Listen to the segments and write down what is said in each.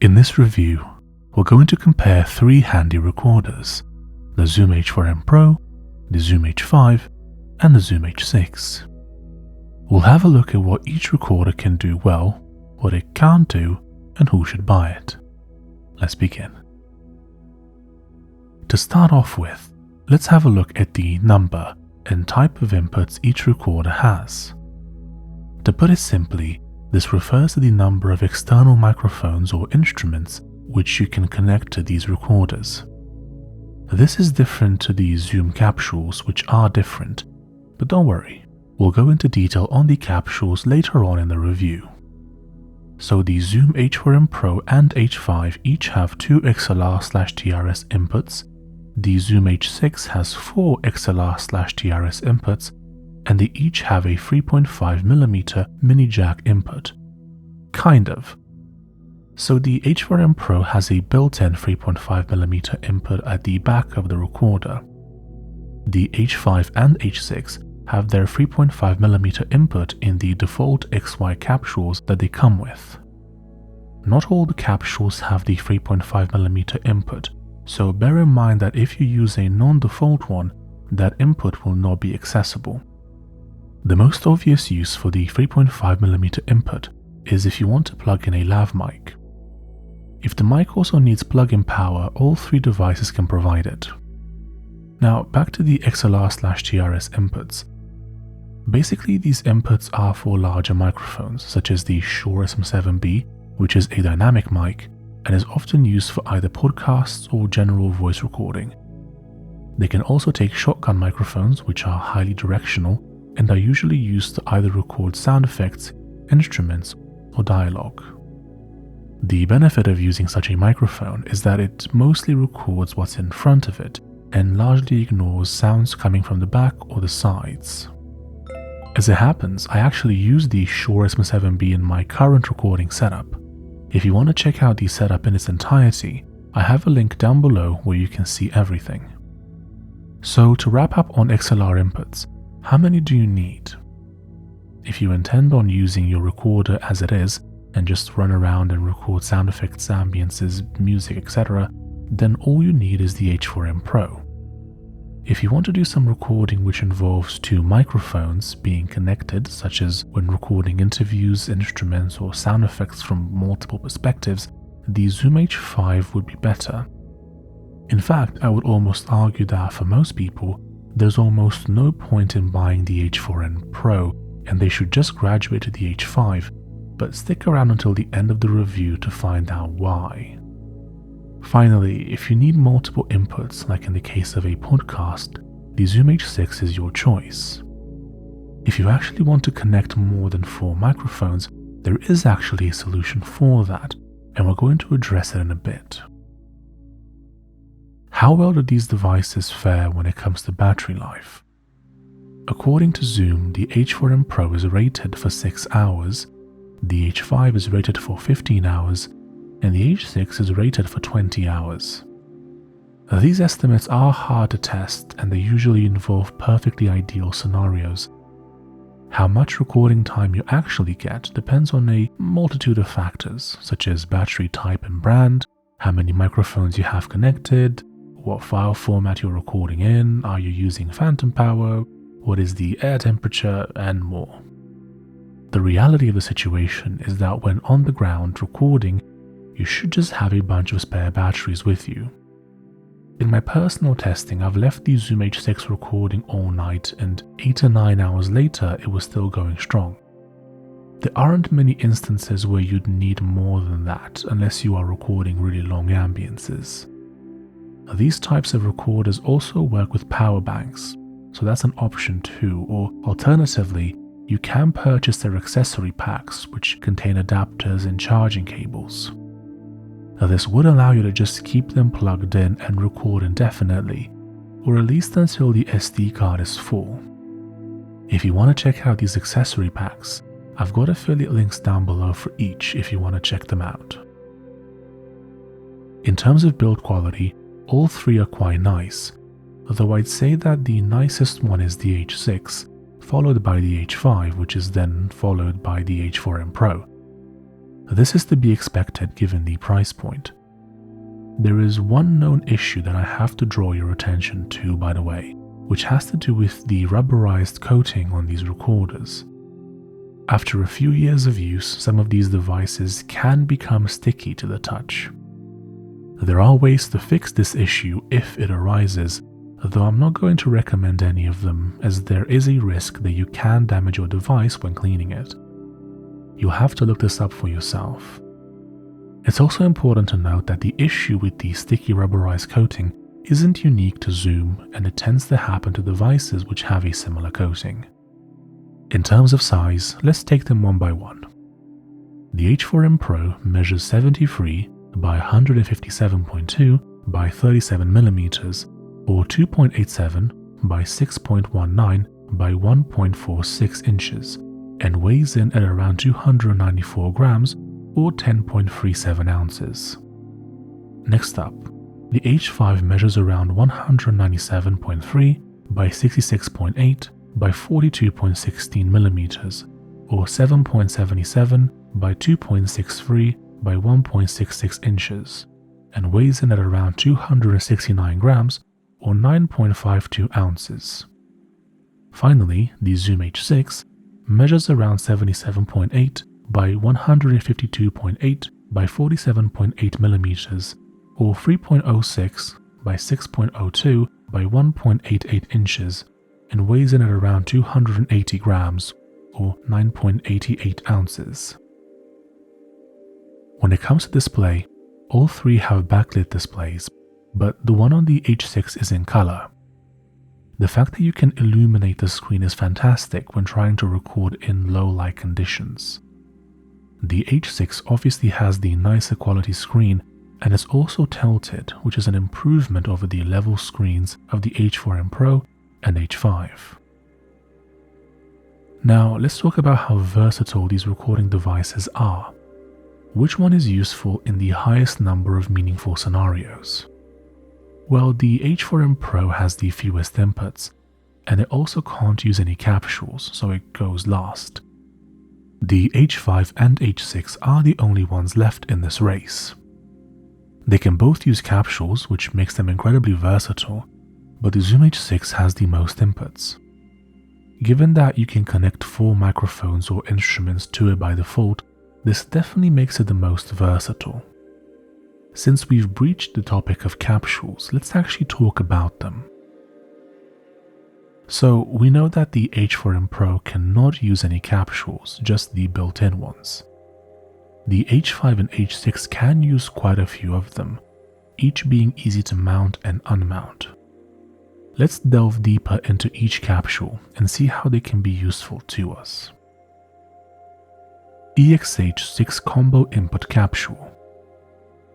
In this review, we're going to compare three handy recorders, the Zoom H4n Pro, the Zoom H5, and the Zoom H6. We'll have a look at what each recorder can do well, what it can't do, and who should buy it. Let's begin. To start off with, let's have a look at the number and type of inputs each recorder has. To put it simply, this refers to the number of external microphones or instruments which you can connect to these recorders. This is different to the Zoom capsules, which are different, but don't worry, we'll go into detail on the capsules later on in the review. So the Zoom H4n Pro and H5 each have 2 XLR/TRS inputs, the Zoom H6 has 4 XLR/TRS inputs, and they each have a 3.5mm mini jack input. Kind of. So the H4n Pro has a built-in 3.5mm input at the back of the recorder. The H5 and H6 have their 3.5mm input in the default XY capsules that they come with. Not all the capsules have the 3.5mm input, so bear in mind that if you use a non-default one, that input will not be accessible. The most obvious use for the 3.5mm input is if you want to plug in a lav mic. If the mic also needs plug-in power, all three devices can provide it. Now back to the XLR/TRS inputs. Basically, these inputs are for larger microphones such as the Shure SM7B, which is a dynamic mic and is often used for either podcasts or general voice recording. They can also take shotgun microphones, which are highly directional and are usually used to either record sound effects, instruments, or dialogue. The benefit of using such a microphone is that it mostly records what's in front of it and largely ignores sounds coming from the back or the sides. As it happens, I actually use the Shure SM7B in my current recording setup. If you want to check out the setup in its entirety, I have a link down below where you can see everything. So to wrap up on XLR inputs, how many do you need? If you intend on using your recorder as it is and just run around and record sound effects, ambiances, music, etc., then all you need is the H4n Pro. If you want to do some recording which involves 2 microphones being connected, such as when recording interviews, instruments, or sound effects from multiple perspectives, the Zoom H5 would be better. In fact, I would almost argue that for most people, there's almost no point in buying the H4n Pro and they should just graduate to the H5, but stick around until the end of the review to find out why. Finally, if you need multiple inputs, like in the case of a podcast, the Zoom H6 is your choice. If you actually want to connect more than 4 microphones, there is actually a solution for that, and we're going to address it in a bit. How well do these devices fare when it comes to battery life? According to Zoom, the H4n Pro is rated for 6 hours, the H5 is rated for 15 hours, and the H6 is rated for 20 hours. These estimates are hard to test and they usually involve perfectly ideal scenarios. How much recording time you actually get depends on a multitude of factors, such as battery type and brand, how many microphones you have connected, what file format you're recording in, are you using phantom power, what is the air temperature, and more. The reality of the situation is that when on the ground recording, you should just have a bunch of spare batteries with you. In my personal testing, I've left the Zoom H6 recording all night and 8 to 9 hours later it was still going strong. There aren't many instances where you'd need more than that unless you are recording really long ambiances. These types of recorders also work with power banks, so that's an option too, or alternatively, you can purchase their accessory packs which contain adapters and charging cables. Now, this would allow you to just keep them plugged in and record indefinitely, or at least until the SD card is full. If you want to check out these accessory packs, I've got affiliate links down below for each if you want to check them out. In terms of build quality, all three are quite nice, although I'd say that the nicest one is the H6, followed by the H5, which is then followed by the H4n Pro. This is to be expected given the price point. There is one known issue that I have to draw your attention to, by the way, which has to do with the rubberized coating on these recorders. After a few years of use, some of these devices can become sticky to the touch. There are ways to fix this issue if it arises, though I'm not going to recommend any of them, as there is a risk that you can damage your device when cleaning it. You'll have to look this up for yourself. It's also important to note that the issue with the sticky rubberized coating isn't unique to Zoom, and it tends to happen to devices which have a similar coating. In terms of size, let's take them one by one. The H4n Pro measures 73 by 157.2 by 37mm, or 2.87 by 6.19 by 1.46 inches, and weighs in at around 294 grams or 10.37 ounces. Next up, the H5 measures around 197.3 by 66.8 by 42.16 millimeters, or 7.77 by 2.63 by 1.66 inches, and weighs in at around 269 grams or 9.52 ounces. Finally, the Zoom H6 measures around 77.8 by 152.8 by 47.8 millimeters, or 3.06 by 6.02 by 1.88 inches, and weighs in at around 280 grams or 9.88 ounces. When it comes to display, all three have backlit displays, but the one on the H6 is in color. The fact that you can illuminate the screen is fantastic when trying to record in low light conditions. The H6 obviously has the nicer quality screen, and is also tilted, which is an improvement over the level screens of the H4n Pro and H5. Now let's talk about how versatile these recording devices are. Which one is useful in the highest number of meaningful scenarios? Well, the H4n Pro has the fewest inputs, and it also can't use any capsules, so it goes last. The H5 and H6 are the only ones left in this race. They can both use capsules, which makes them incredibly versatile, but the Zoom H6 has the most inputs. Given that you can connect 4 microphones or instruments to it by default, this definitely makes it the most versatile. Since we've breached the topic of capsules, let's actually talk about them. So we know that the H4n Pro cannot use any capsules, just the built-in ones. The H5 and H6 can use quite a few of them, each being easy to mount and unmount. Let's delve deeper into each capsule and see how they can be useful to us. EXH6 Combo Input Capsule.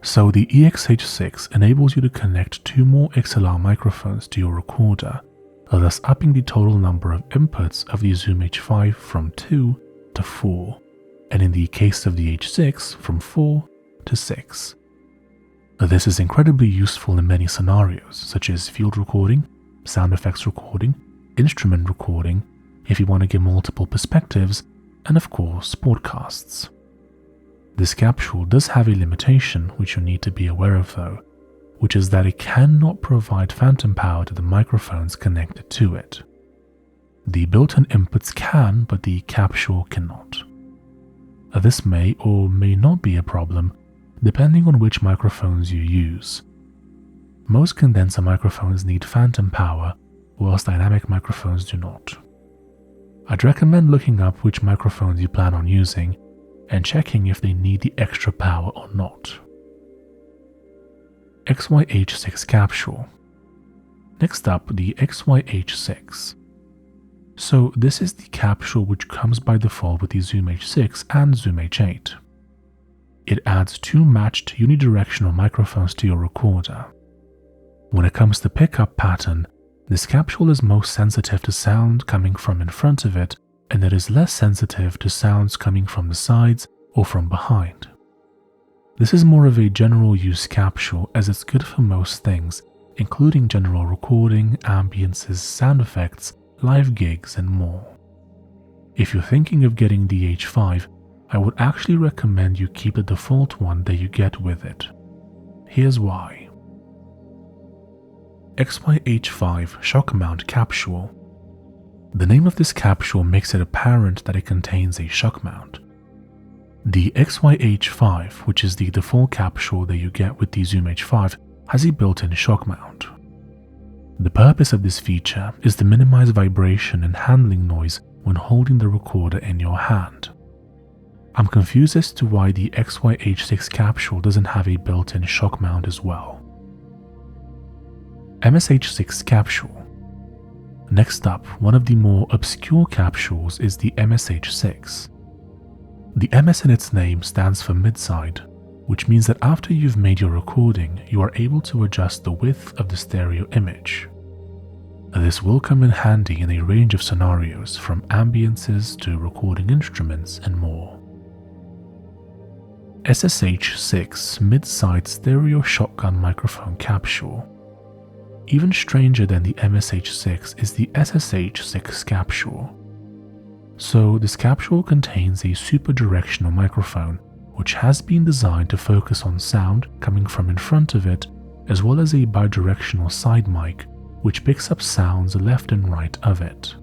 So the EXH6 enables you to connect 2 more XLR microphones to your recorder, thus upping the total number of inputs of the Zoom H5 from 2 to 4, and in the case of the H6 from 4 to 6. This is incredibly useful in many scenarios, such as field recording, sound effects recording, instrument recording, if you want to get multiple perspectives, and of course podcasts. This capsule does have a limitation which you'll need to be aware of though, which is that it cannot provide phantom power to the microphones connected to it. The built-in inputs can, but the capsule cannot. This may or may not be a problem, depending on which microphones you use. Most condenser microphones need phantom power, whilst dynamic microphones do not. I'd recommend looking up which microphones you plan on using, and checking if they need the extra power or not. XYH6 Capsule. Next up, the XYH6. So this is the capsule which comes by default with the Zoom H6 and Zoom H8. It adds 2 matched unidirectional microphones to your recorder. When it comes to pickup pattern, this capsule is most sensitive to sound coming from in front of it, and it is less sensitive to sounds coming from the sides or from behind. This is more of a general use capsule as it's good for most things, including general recording, ambiences, sound effects, live gigs, and more. If you're thinking of getting the H5, I would actually recommend you keep the default one that you get with it. Here's why. XY-H5 Shock Mount Capsule. The name of this capsule makes it apparent that it contains a shock mount. The XY-H5, which is the default capsule that you get with the Zoom H5, has a built-in shock mount. The purpose of this feature is to minimize vibration and handling noise when holding the recorder in your hand. I'm confused as to why the XY-H6 capsule doesn't have a built-in shock mount as well. MSH6 capsule. Next up, one of the more obscure capsules is the MSH6. The MS in its name stands for mid-side, which means that after you've made your recording, you are able to adjust the width of the stereo image. This will come in handy in a range of scenarios, from ambiences to recording instruments and more. SSH6 mid-side stereo shotgun microphone capsule. Even stranger than the MSH6 is the SSH6 capsule. So this capsule contains a super directional microphone which has been designed to focus on sound coming from in front of it, as well as a bidirectional side mic which picks up sounds left and right of it.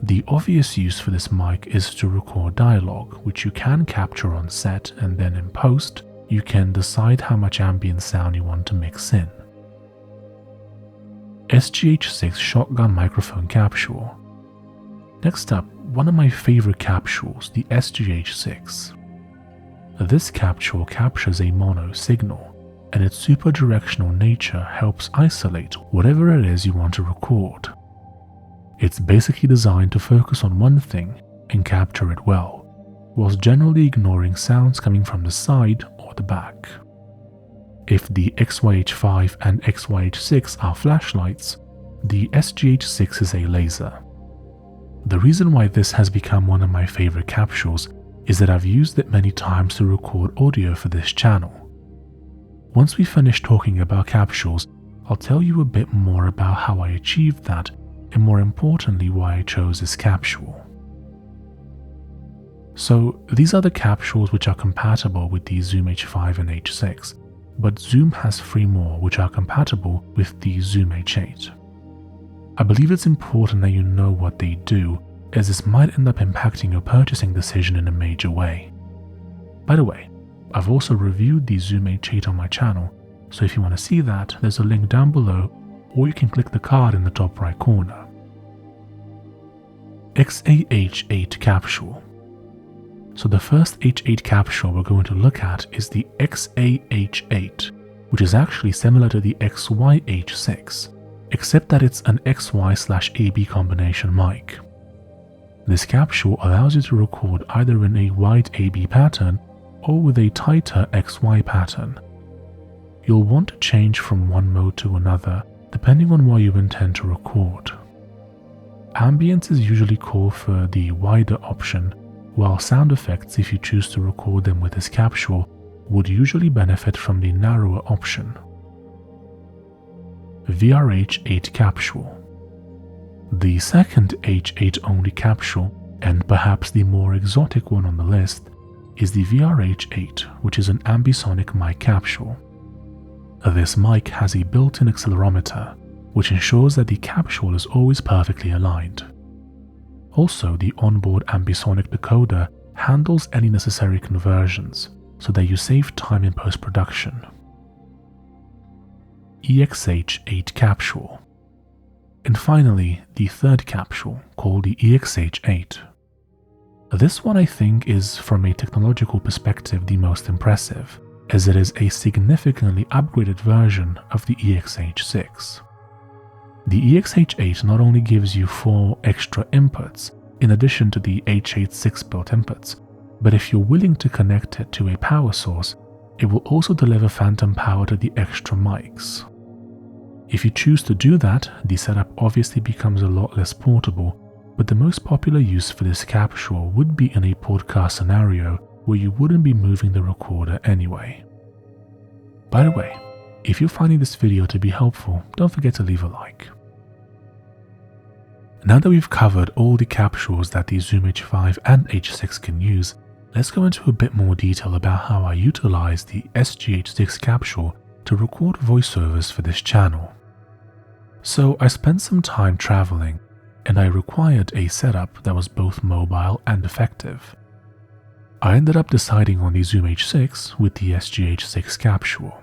The obvious use for this mic is to record dialogue, which you can capture on set, and then in post, you can decide how much ambient sound you want to mix in. SGH6 Shotgun Microphone Capsule. Next up, one of my favorite capsules, the SGH6. This capsule captures a mono signal, and its super directional nature helps isolate whatever it is you want to record. It's basically designed to focus on one thing and capture it well, whilst generally ignoring sounds coming from the side or the back. If the XY-H5 and XY-H6 are flashlights, the SGH6 is a laser. The reason why this has become one of my favorite capsules is that I've used it many times to record audio for this channel. Once we finish talking about capsules, I'll tell you a bit more about how I achieved that, and more importantly why I chose this capsule. So these are the capsules which are compatible with the Zoom H5 and H6, but Zoom has 3 more which are compatible with the Zoom H8. I believe it's important that you know what they do, as this might end up impacting your purchasing decision in a major way. By the way, I've also reviewed the Zoom H8 on my channel, so if you want to see that, there's a link down below, or you can click the card in the top right corner. XA-H8 capsule. So the first H8 capsule we're going to look at is the XA-H8, which is actually similar to the XY-H6, except that it's an XY/AB combination mic. This capsule allows you to record either in a wide AB pattern or with a tighter XY pattern. You'll want to change from one mode to another depending on what you intend to record. Ambiences usually call for the wider option, while sound effects, if you choose to record them with this capsule, would usually benefit from the narrower option. VRH8 capsule. The second H8 only capsule, and perhaps the more exotic one on the list, is the VRH8, which is an ambisonic mic capsule. This mic has a built-in accelerometer, which ensures that the capsule is always perfectly aligned. Also, the onboard ambisonic decoder handles any necessary conversions, so that you save time in post-production. EXH8 capsule. And finally, the third capsule, called the EXH8. This one I think is, from a technological perspective, the most impressive, as it is a significantly upgraded version of the EXH6. The EXH8 not only gives you 4 extra inputs, in addition to the H86 built inputs, but if you're willing to connect it to a power source, it will also deliver phantom power to the extra mics. If you choose to do that, the setup obviously becomes a lot less portable, but the most popular use for this capsule would be in a podcast scenario where you wouldn't be moving the recorder anyway. By the way, if you're finding this video to be helpful, don't forget to leave a like. Now that we've covered all the capsules that the Zoom H5 and H6 can use, let's go into a bit more detail about how I utilize the SGH6 capsule to record voiceovers for this channel. So I spent some time traveling, and I required a setup that was both mobile and effective. I ended up deciding on the Zoom H6 with the SGH6 capsule.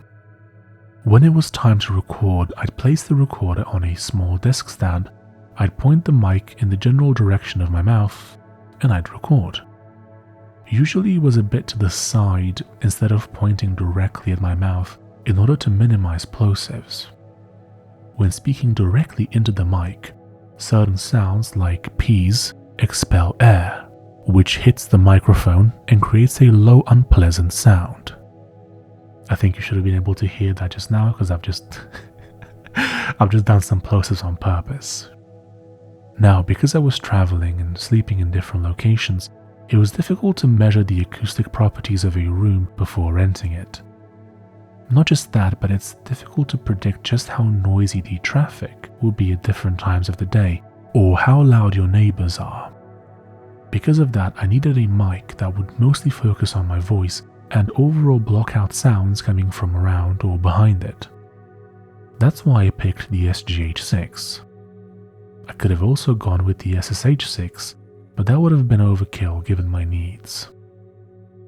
When it was time to record, I'd place the recorder on a small desk stand, I'd point the mic in the general direction of my mouth, and I'd record. Usually it was a bit to the side instead of pointing directly at my mouth in order to minimize plosives. When speaking directly into the mic, certain sounds like P's expel air, which hits the microphone and creates a low unpleasant sound. I think you should have been able to hear that just now because I've just done some plosives on purpose. Now, because I was traveling and sleeping in different locations, it was difficult to measure the acoustic properties of a room before renting it. Not just that, but it's difficult to predict just how noisy the traffic will be at different times of the day, or how loud your neighbors are. Because of that, I needed a mic that would mostly focus on my voice and overall block out sounds coming from around or behind it. That's why I picked the SGH6. I could have also gone with the SSH6, but that would have been overkill given my needs.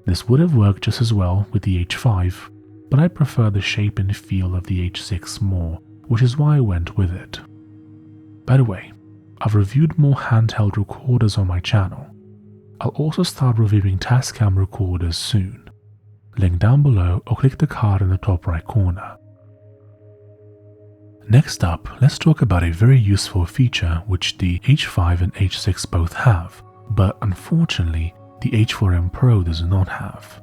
This would have worked just as well with the H5, but I prefer the shape and feel of the H6 more, which is why I went with it. By the way, I've reviewed more handheld recorders on my channel. I'll also start reviewing Tascam recorders soon. Link down below or click the card in the top right corner. Next up, let's talk about a very useful feature which the H5 and H6 both have, but unfortunately the H4n Pro does not have.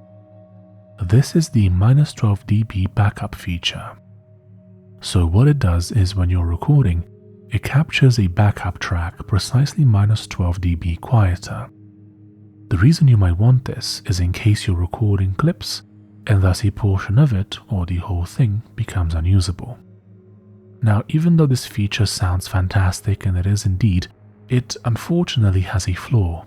This is the -12 dB backup feature. So what it does is when you're recording, it captures a backup track precisely -12 dB quieter. The reason you might want this is in case you're recording clips, and thus a portion of it, or the whole thing, becomes unusable. Now, even though this feature sounds fantastic, and it is indeed, it unfortunately has a flaw.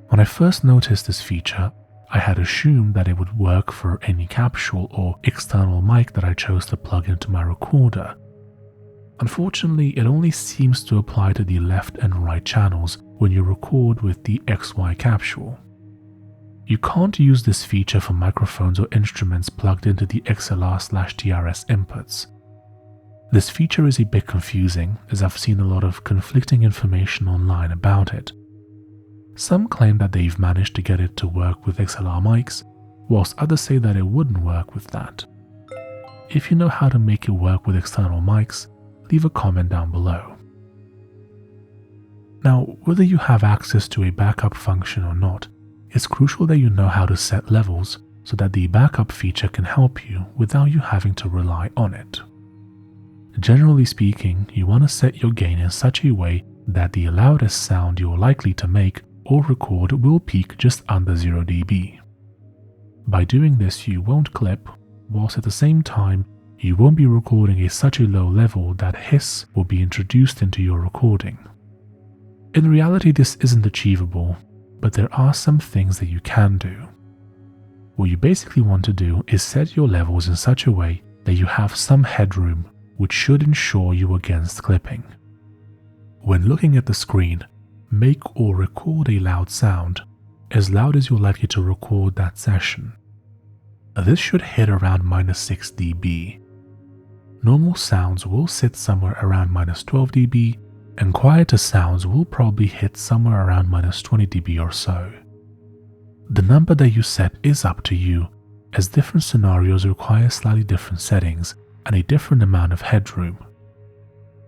When I first noticed this feature, I had assumed that it would work for any capsule or external mic that I chose to plug into my recorder. Unfortunately, it only seems to apply to the left and right channels when you record with the XY capsule. You can't use this feature for microphones or instruments plugged into the XLR/TRS inputs. This feature is a bit confusing, as I've seen a lot of conflicting information online about it. Some claim that they've managed to get it to work with XLR mics, whilst others say that it wouldn't work with that. If you know how to make it work with external mics, leave a comment down below. Now, whether you have access to a backup function or not, it's crucial that you know how to set levels so that the backup feature can help you without you having to rely on it. Generally speaking, you want to set your gain in such a way that the loudest sound you're likely to make or record will peak just under 0 dB. By doing this, you won't clip, whilst at the same time, you won't be recording at such a low level that hiss will be introduced into your recording. In reality, this isn't achievable, but there are some things that you can do. What you basically want to do is set your levels in such a way that you have some headroom, which should ensure you against clipping. When looking at the screen, make or record a loud sound, as loud as you're likely to record that session. This should hit around -6 dB. Normal sounds will sit somewhere around -12 dB, and quieter sounds will probably hit somewhere around -20 dB or so. The number that you set is up to you, as different scenarios require slightly different settings and a different amount of headroom.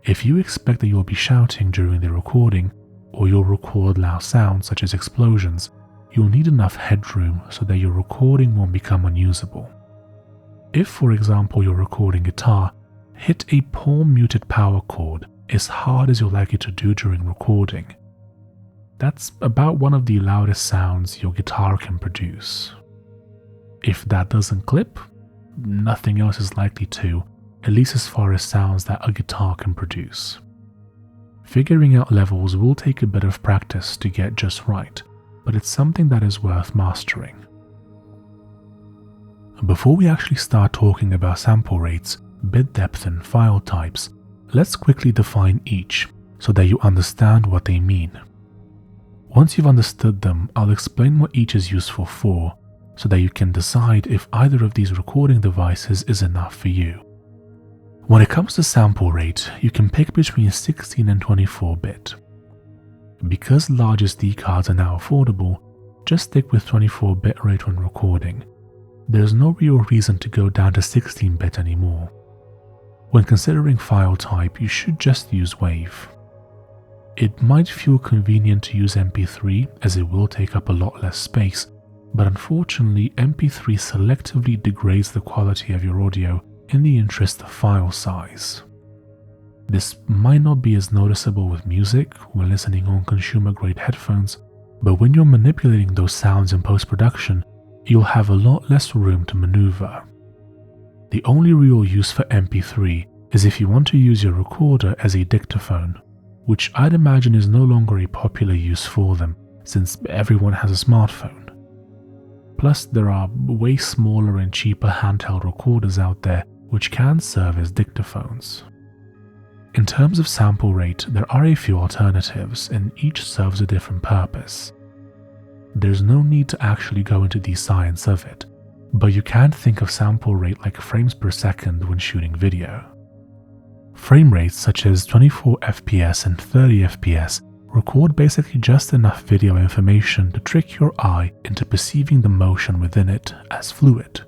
If you expect that you'll be shouting during the recording, or you'll record loud sounds such as explosions, you'll need enough headroom so that your recording won't become unusable. If, for example, you're recording guitar, hit a poor muted power chord as hard as you're likely to do during recording. That's about one of the loudest sounds your guitar can produce. If that doesn't clip, nothing else is likely to, at least as far as sounds that a guitar can produce. Figuring out levels will take a bit of practice to get just right, but it's something that is worth mastering. Before we actually start talking about sample rates, bit depth and file types, let's quickly define each so that you understand what they mean. Once you've understood them, I'll explain what each is useful for so that you can decide if either of these recording devices is enough for you. When it comes to sample rate, you can pick between 16 and 24-bit. Because large SD cards are now affordable, just stick with 24-bit rate when recording. There's no real reason to go down to 16-bit anymore. When considering file type, you should just use WAV. It might feel convenient to use MP3 as it will take up a lot less space, but unfortunately MP3 selectively degrades the quality of your audio in the interest of file size. This might not be as noticeable with music when listening on consumer-grade headphones, but when you're manipulating those sounds in post-production, you'll have a lot less room to maneuver. The only real use for MP3 is if you want to use your recorder as a dictaphone, which I'd imagine is no longer a popular use for them since everyone has a smartphone. Plus, there are way smaller and cheaper handheld recorders out there which can serve as dictaphones. In terms of sample rate, there are a few alternatives and each serves a different purpose. There's no need to actually go into the science of it, but you can think of sample rate like frames per second when shooting video. Frame rates such as 24 FPS and 30 FPS record basically just enough video information to trick your eye into perceiving the motion within it as fluid.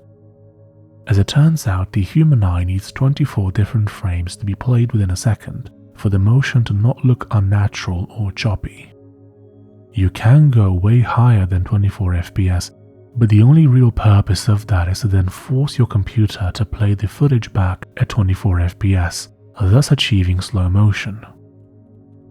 As it turns out, the human eye needs 24 different frames to be played within a second for the motion to not look unnatural or choppy. You can go way higher than 24 FPS, but the only real purpose of that is to then force your computer to play the footage back at 24 FPS, thus achieving slow motion.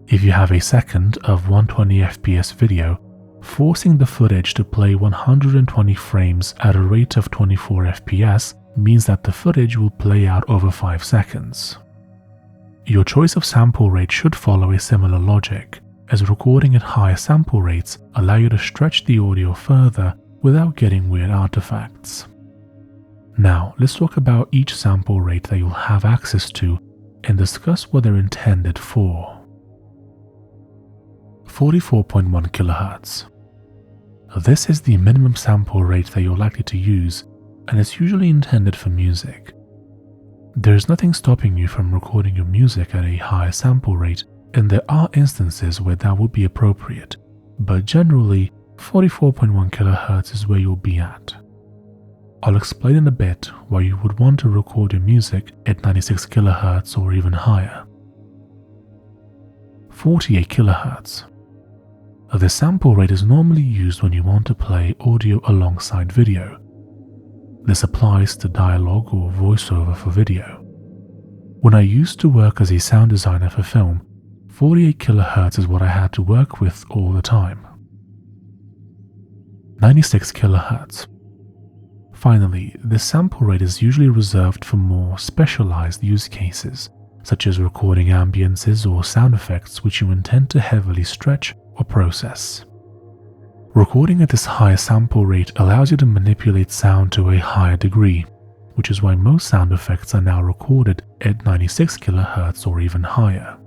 If you have a second of 120 FPS video, forcing the footage to play 120 frames at a rate of 24 FPS means that the footage will play out over 5 seconds. Your choice of sample rate should follow a similar logic, as recording at higher sample rates allow you to stretch the audio further without getting weird artifacts. Now, let's talk about each sample rate that you'll have access to and discuss what they're intended for. 44.1 kHz. This is the minimum sample rate that you're likely to use, and it's usually intended for music. There's nothing stopping you from recording your music at a higher sample rate, and there are instances where that would be appropriate, but generally 44.1 kHz is where you'll be at. I'll explain in a bit why you would want to record your music at 96 kHz or even higher. 48 kHz. The sample rate is normally used when you want to play audio alongside video. This applies to dialogue or voiceover for video. When I used to work as a sound designer for film, 48 kHz is what I had to work with all the time. 96 kHz. Finally, this sample rate is usually reserved for more specialized use cases, such as recording ambiences or sound effects which you intend to heavily stretch or process. Recording at this higher sample rate allows you to manipulate sound to a higher degree, which is why most sound effects are now recorded at 96 kHz or even higher.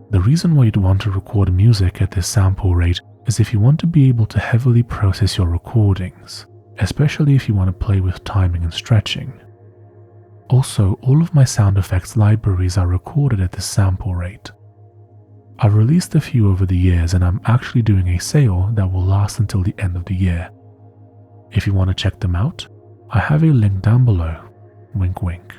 The reason why you'd want to record music at this sample rate is if you want to be able to heavily process your recordings, especially if you want to play with timing and stretching. Also, all of my sound effects libraries are recorded at this sample rate. I've released a few over the years and I'm actually doing a sale that will last until the end of the year. If you want to check them out, I have a link down below. Wink wink.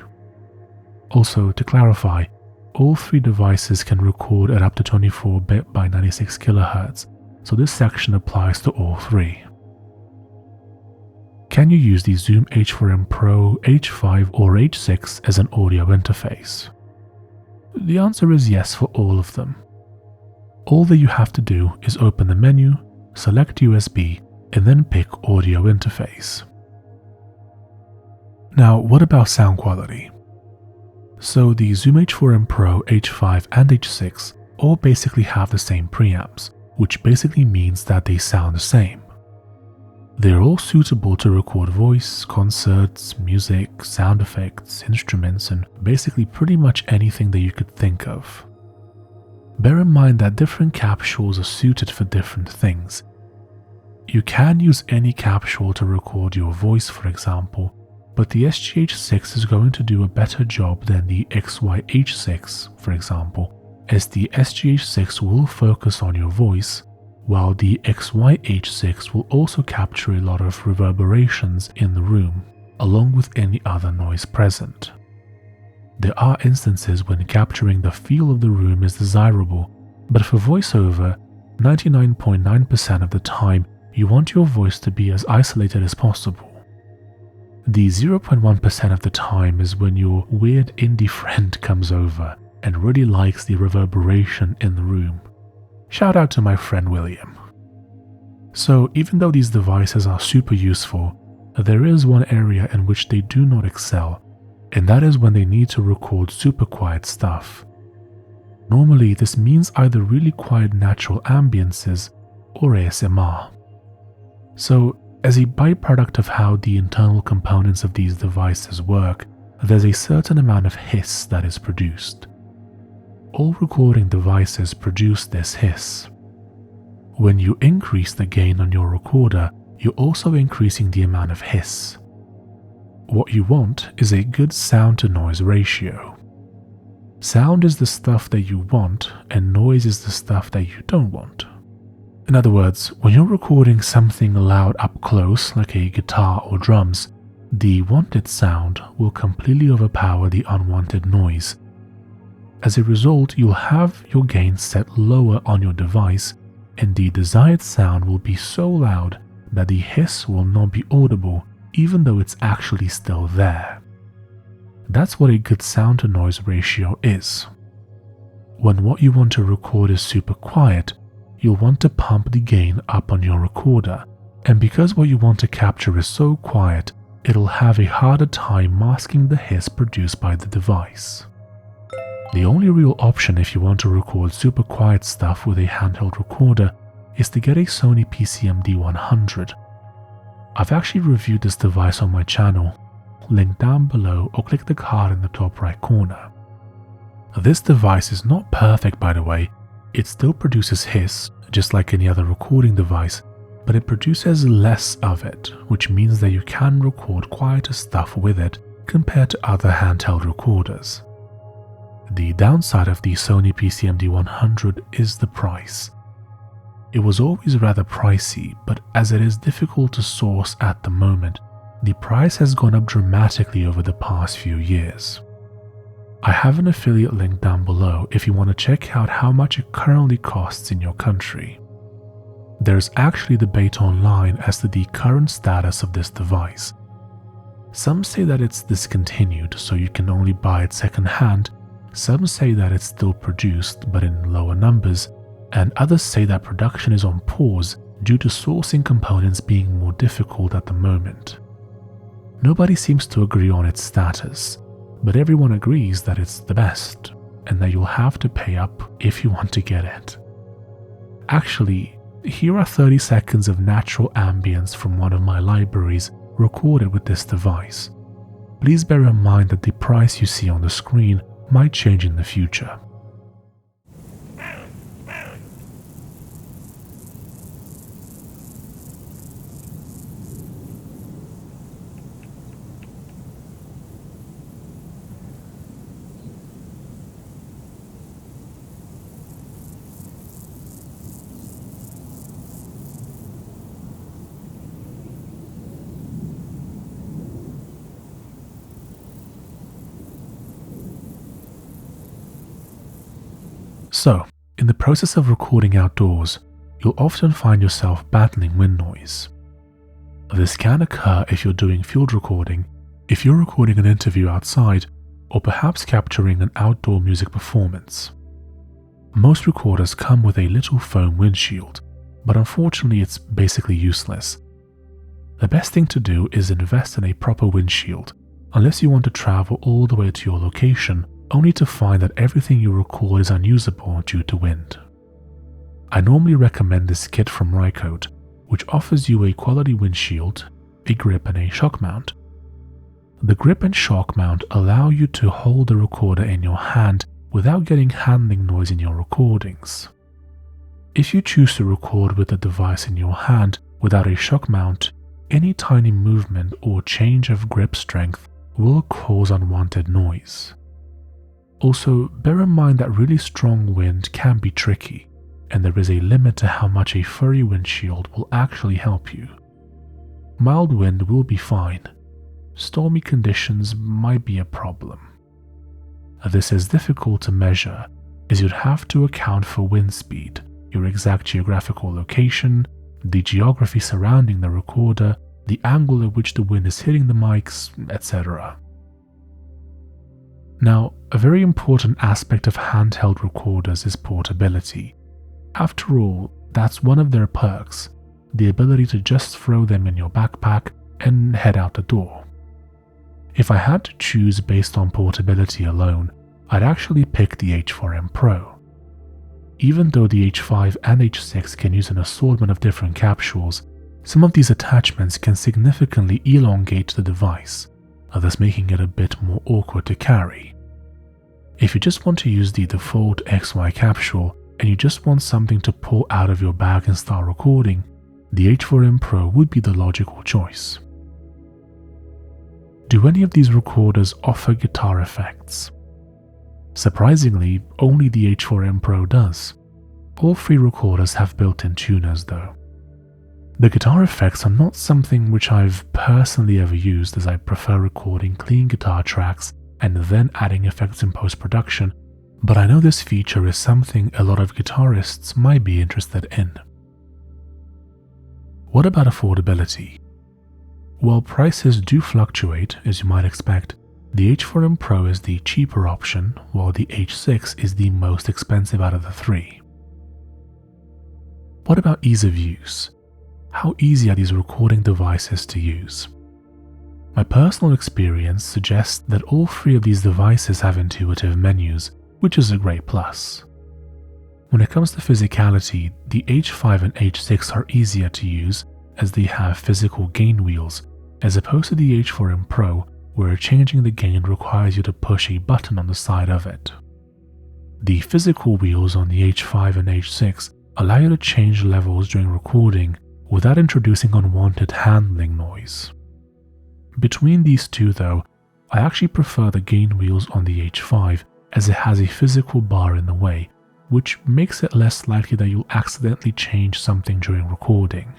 Also, to clarify, all three devices can record at up to 24-bit by 96 kHz, so this section applies to all three. Can you use the Zoom H4n Pro, H5 or H6 as an audio interface? The answer is yes for all of them. All that you have to do is open the menu, select USB, and then pick Audio Interface. Now, what about sound quality? So the Zoom H4n Pro, H5 and H6 all basically have the same preamps, which basically means that they sound the same. They are all suitable to record voice, concerts, music, sound effects, instruments, and basically pretty much anything that you could think of. Bear in mind that different capsules are suited for different things. You can use any capsule to record your voice, for example, but the SGH6 is going to do a better job than the XYH6, for example, as the SGH6 will focus on your voice, while the XYH6 will also capture a lot of reverberations in the room, along with any other noise present. There are instances when capturing the feel of the room is desirable, but for voiceover, 99.9% of the time, you want your voice to be as isolated as possible. The 0.1% of the time is when your weird indie friend comes over and really likes the reverberation in the room. Shout out to my friend William. So even though these devices are super useful, there is one area in which they do not excel, and that is when they need to record super quiet stuff. Normally this means either really quiet natural ambiences or ASMR. So as a byproduct of how the internal components of these devices work, there's a certain amount of hiss that is produced. All recording devices produce this hiss. When you increase the gain on your recorder, you're also increasing the amount of hiss. What you want is a good sound-to-noise ratio. Sound is the stuff that you want, and noise is the stuff that you don't want. In other words, when you're recording something loud up close, like a guitar or drums, the wanted sound will completely overpower the unwanted noise. As a result, you'll have your gain set lower on your device, and the desired sound will be so loud that the hiss will not be audible, even though it's actually still there. That's what a good sound-to-noise ratio is. When what you want to record is super quiet, you'll want to pump the gain up on your recorder, and because what you want to capture is so quiet, it'll have a harder time masking the hiss produced by the device. The only real option if you want to record super quiet stuff with a handheld recorder is to get a Sony PCMD100. I've actually reviewed this device on my channel, link down below or click the card in the top right corner. This device is not perfect, by the way. It still produces hiss, just like any other recording device, but it produces less of it, which means that you can record quieter stuff with it compared to other handheld recorders. The downside of the Sony PCMD100 is the price. It was always rather pricey, but as it is difficult to source at the moment, the price has gone up dramatically over the past few years. I have an affiliate link down below if you want to check out how much it currently costs in your country. There's actually debate online as to the current status of this device. Some say that it's discontinued, so you can only buy it second-hand. Some say that it's still produced, but in lower numbers, and others say that production is on pause due to sourcing components being more difficult at the moment. Nobody seems to agree on its status, but everyone agrees that it's the best, and that you'll have to pay up if you want to get it. Actually, here are 30 seconds of natural ambience from one of my libraries recorded with this device. Please bear in mind that the price you see on the screen might change in the future. So, in the process of recording outdoors, you'll often find yourself battling wind noise. This can occur if you're doing field recording, if you're recording an interview outside, or perhaps capturing an outdoor music performance. Most recorders come with a little foam windshield, but unfortunately it's basically useless. The best thing to do is invest in a proper windshield, unless you want to travel all the way to your location only to find that everything you record is unusable due to wind. I normally recommend this kit from Rycote, which offers you a quality windshield, a grip and a shock mount. The grip and shock mount allow you to hold the recorder in your hand without getting handling noise in your recordings. If you choose to record with the device in your hand without a shock mount, any tiny movement or change of grip strength will cause unwanted noise. Also, bear in mind that really strong wind can be tricky, and there is a limit to how much a furry windshield will actually help you. Mild wind will be fine. Stormy conditions might be a problem. This is difficult to measure, as you'd have to account for wind speed, your exact geographical location, the geography surrounding the recorder, the angle at which the wind is hitting the mics, etc. Now, a very important aspect of handheld recorders is portability. After all, that's one of their perks, the ability to just throw them in your backpack and head out the door. If I had to choose based on portability alone, I'd actually pick the H4n Pro. Even though the H5 and H6 can use an assortment of different capsules, some of these attachments can significantly elongate the device, thus making it a bit more awkward to carry. If you just want to use the default XY capsule and you just want something to pull out of your bag and start recording, the H4n Pro would be the logical choice. Do any of these recorders offer guitar effects? Surprisingly, only the H4n Pro does. All three recorders have built-in tuners though. The guitar effects are not something which I've personally ever used, as I prefer recording clean guitar tracks and then adding effects in post-production, but I know this feature is something a lot of guitarists might be interested in. What about affordability? While prices do fluctuate, as you might expect, the H4n Pro is the cheaper option, while the H6 is the most expensive out of the three. What about ease of use? How easy are these recording devices to use? My personal experience suggests that all three of these devices have intuitive menus, which is a great plus. When it comes to physicality, the H5 and H6 are easier to use as they have physical gain wheels, as opposed to the H4n Pro, where changing the gain requires you to push a button on the side of it. The physical wheels on the H5 and H6 allow you to change levels during recording without introducing unwanted handling noise. Between these two though, I actually prefer the gain wheels on the H5 as it has a physical bar in the way, which makes it less likely that you'll accidentally change something during recording.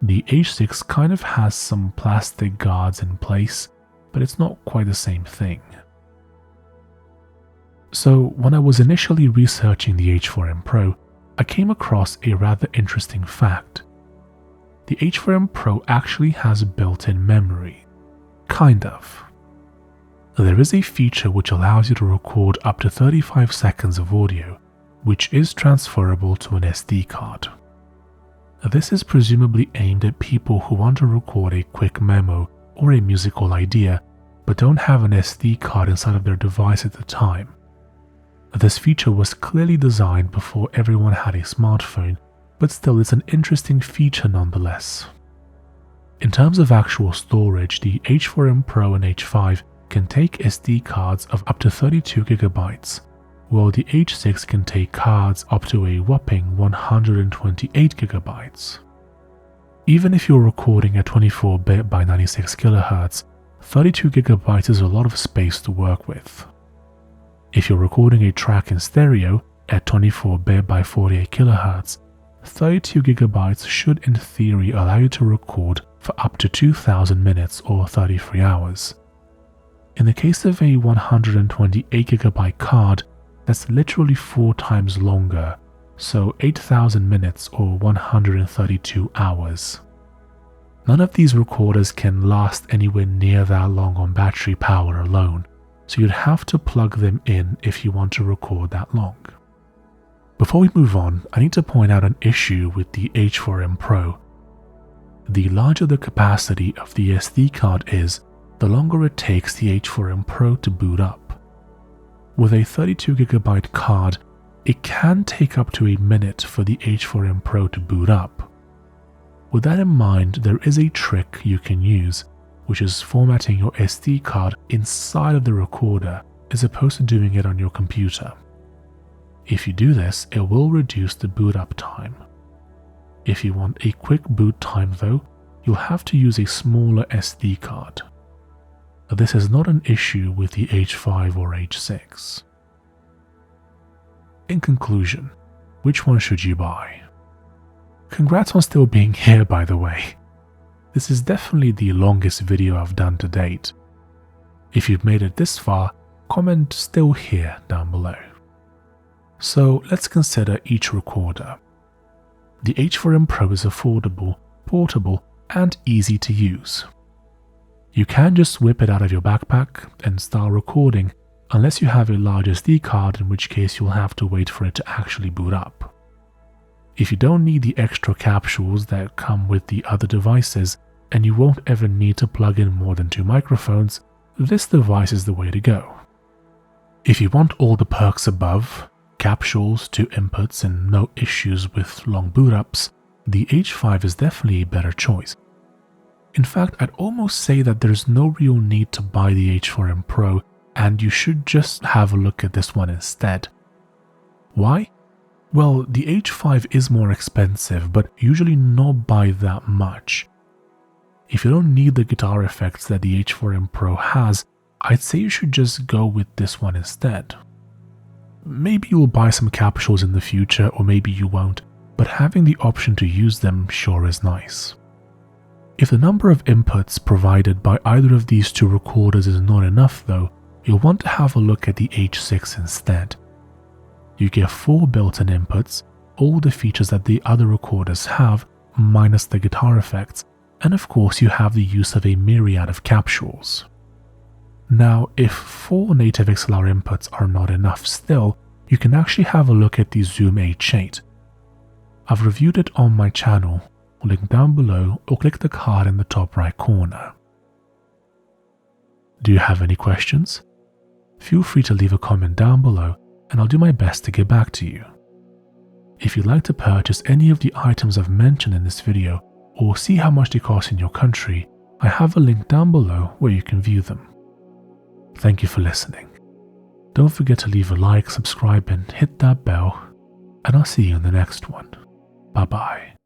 The H6 kind of has some plastic guards in place, but it's not quite the same thing. So when I was initially researching the H4n Pro, I came across a rather interesting fact. The H4n Pro actually has built-in memory. Kind of. There is a feature which allows you to record up to 35 seconds of audio, which is transferable to an SD card. This is presumably aimed at people who want to record a quick memo or a musical idea, but don't have an SD card inside of their device at the time. This feature was clearly designed before everyone had a smartphone, but still it's an interesting feature nonetheless. In terms of actual storage, the H4n Pro and H5 can take SD cards of up to 32 GB, while the H6 can take cards up to a whopping 128 GB. Even if you're recording at 24-bit by 96 kHz, 32 GB is a lot of space to work with. If you're recording a track in stereo at 24-bit by 48 kHz, 32 GB should in theory allow you to record for up to 2000 minutes or 33 hours. In the case of a 128 GB card, that's literally 4 times longer, so 8000 minutes or 132 hours. None of these recorders can last anywhere near that long on battery power alone, so you'd have to plug them in if you want to record that long. Before we move on, I need to point out an issue with the H4n Pro. The larger the capacity of the SD card is, the longer it takes the H4n Pro to boot up. With a 32 GB card, it can take up to a minute for the H4n Pro to boot up. With that in mind, there is a trick you can use, which is formatting your SD card inside of the recorder as opposed to doing it on your computer. If you do this, it will reduce the boot up time. If you want a quick boot time though, you'll have to use a smaller SD card. This is not an issue with the H5 or H6. In conclusion, which one should you buy? Congrats on still being here, by the way. This is definitely the longest video I've done to date. If you've made it this far, comment "still here" down below. So let's consider each recorder. The H4n Pro is affordable, portable, and easy to use. You can just whip it out of your backpack and start recording unless you have a large SD card, in which case you'll have to wait for it to actually boot up. If you don't need the extra capsules that come with the other devices, and you won't ever need to plug in more than 2 microphones, this device is the way to go. If you want all the perks above, capsules, 2 inputs, and no issues with long boot ups, the H5 is definitely a better choice. In fact, I'd almost say that there's no real need to buy the H4n Pro, and you should just have a look at this one instead. Why? Well, the H5 is more expensive, but usually not by that much. If you don't need the guitar effects that the H4n Pro has, I'd say you should just go with this one instead. Maybe you'll buy some capsules in the future, or maybe you won't, but having the option to use them sure is nice. If the number of inputs provided by either of these 2 recorders is not enough though, you'll want to have a look at the H6 instead. You get 4 built-in inputs, all the features that the other recorders have, minus the guitar effects, and of course you have the use of a myriad of capsules. Now, if 4 native XLR inputs are not enough still, you can actually have a look at the Zoom H8. I've reviewed it on my channel, link down below, or click the card in the top right corner. Do you have any questions? Feel free to leave a comment down below, and I'll do my best to get back to you. If you'd like to purchase any of the items I've mentioned in this video, or see how much they cost in your country, I have a link down below where you can view them. Thank you for listening. Don't forget to leave a like, subscribe, and hit that bell, and I'll see you in the next one. Bye bye.